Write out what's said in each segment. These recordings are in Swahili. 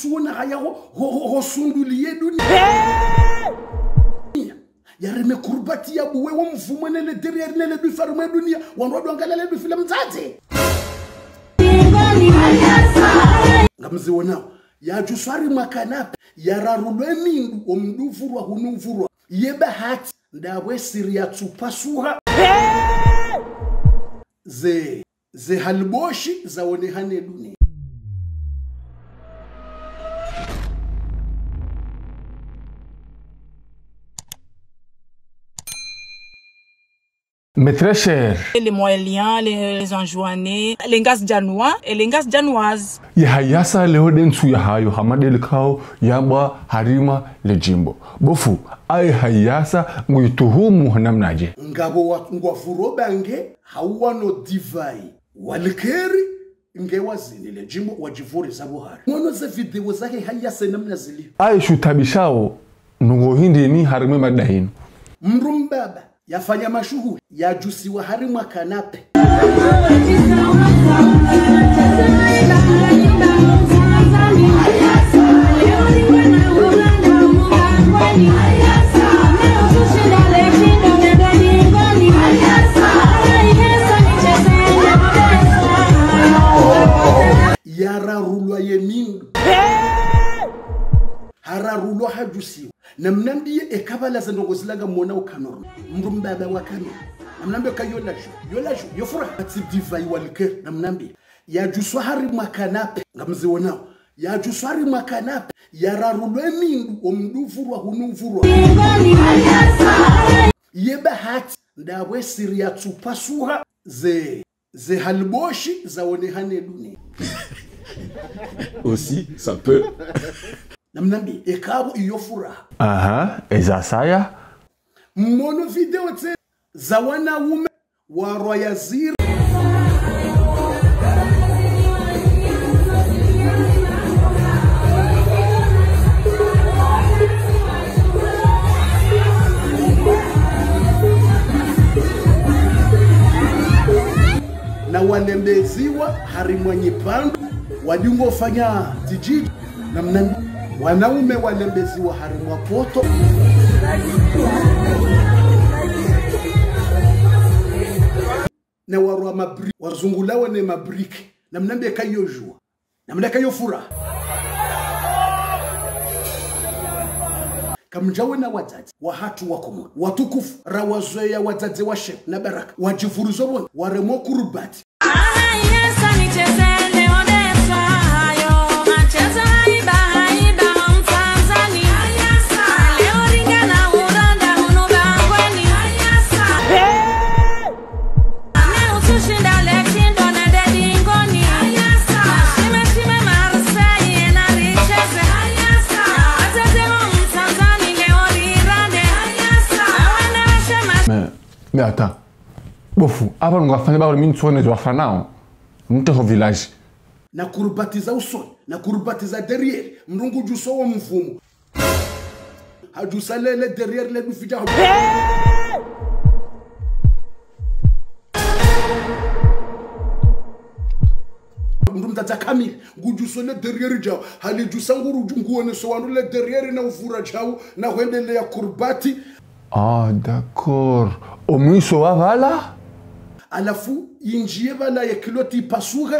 katsuona ga ya go sundulie dunia ya reme kurbati ya buwe wa mfumo nele derrière nele du farme dunia wanrodwa ngalale du film mzate ngamzi wona ya juswari makanape ya rarulwe mindu omduvurwa hunuvurwa yebe hati ndabwe siria tsupasuha ze halboshi zaonehane dunia. Mais très cher. Les moyens, les enjoignés, les gaz danois et les gaz danoises. Ya Hayassa leo densu ya hayo hamadele kao yaba harima le jimbo. Bofu, ai Hayassa nguituhumu namnaje. Ngabo ngwafuro bange hawano divai. Walikeri ngewazini le jimbo wajivuri za Buhari. Mwono za video zake Hayassa namna zili. Ai shutabishao nungo hindi ni harime madahinu. Mrumbaba yafanya mashuhuri ya jusi wa harimu wa kanape. Yara rulwa ye mindu hara rulwa hajusiwa namnambie ekabala zandongozilanga mona ukanoro mrumbaba wakame namnambie kayolaju yofura ati divai walike namnambie ya juswa hari makanape ngamzi wonao ya juswa hari makanape yara rulwa mindu omduvurwa hunuvurwa yebe hati ndabwe siria tsupasuha ze halboshi zaonehane dunia. Aussi, ça peut. Namnambi, ekabo iyo furaha. Aha, ezasaya. Mono video tse za wanaume wa Royaziri. Na walembeziwa harimwanyi pandu wadungo fanya tijiji na mnambi wanaume walembeziwa harimwa poto na warwa mabriki warzungulawa ne mabriki na mnambi kayojua na mnambi kayofura kamjawe na wazazi wa hatu wakomo watukufu rawazoea wazazi wa shep na baraka wajifuruzo won waremo kurubati Mais attends. Bofu, avant nous afanya ba mimi tsone zo afanao. Mtu ho village. Na kurubatiza usoni, na kurubatiza derrière, mrungu juso wa mfumo. Hajusalele derrière le bifija. Mrumtata kamili, ngujuso le derrière jao, hali jusanguru nguone so wanu le derrière na uvura jao, na wendele ya kurbati. Ah, d'accord. Omiso avala? Alafu yinjie bala ya kiloti pasuhe.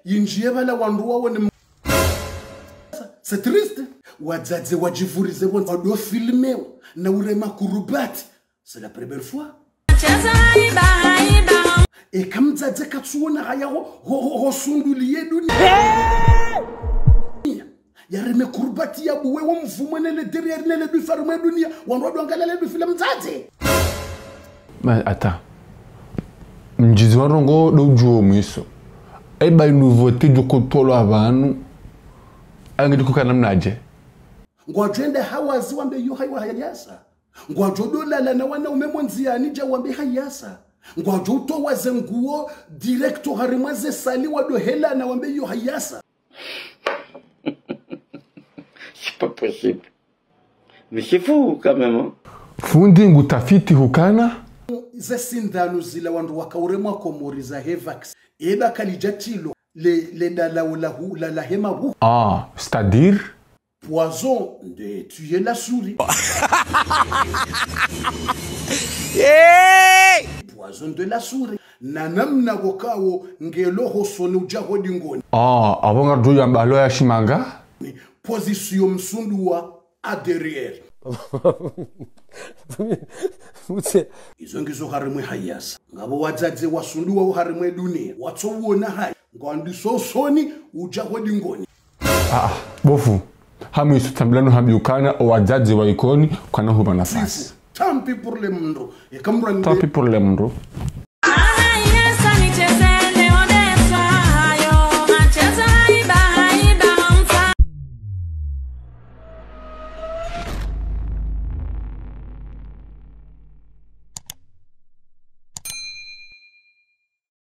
Yinjie bala wanduwa wone. C'est triste. Wazazi wajivurize wone. Wado filmeo na urema kurubati. C'est la première fois. E kamzaze katsuona haya ho sundulie dunia. Yareme kurbati ya buwe wa mfumo nele derrière nele du farme dunia wanrodwa ngalale du film mzate. Mais attends. Mjizi warongo dojuo mwiso. Eba nouveauté du kotolo abantu. Angidi kukanamnaje. Ngwajende hawazi wambe yo Hayassa. Ngwajodola na wana umemonzia nija wambe Hayassa. Ngwajoto wazenguo directo harimwaze sali wado hela na wambe yo Hayassa. C'est pas possible. Mais c'est fou quand même. Hein? Foundi ngutafiti hukana? Ze sindano zila wandu wakauremwa komori za Hevax. Eba kalijatilo la hema. Ah, c'est-à-dire Poison de tuer la souris. Poison de la souris. Nanamna gokawo ngelo hosoni ujaho dingoni. Ah, abonga du yambalo ya shimanga? Position msundua a derrière. Izo ngizo harimwe Hayassa. Ngabo wadzadze wasundua uharimwe dunia. Watsowona hai. Ngondi sosoni ujaho dingoni. Bofu. Hamu isu habiukana wadzadze wa ikoni kwa nahuba nafasi. Tant pis pour le monde. Tant pis pour le monde. Hayassa nicheze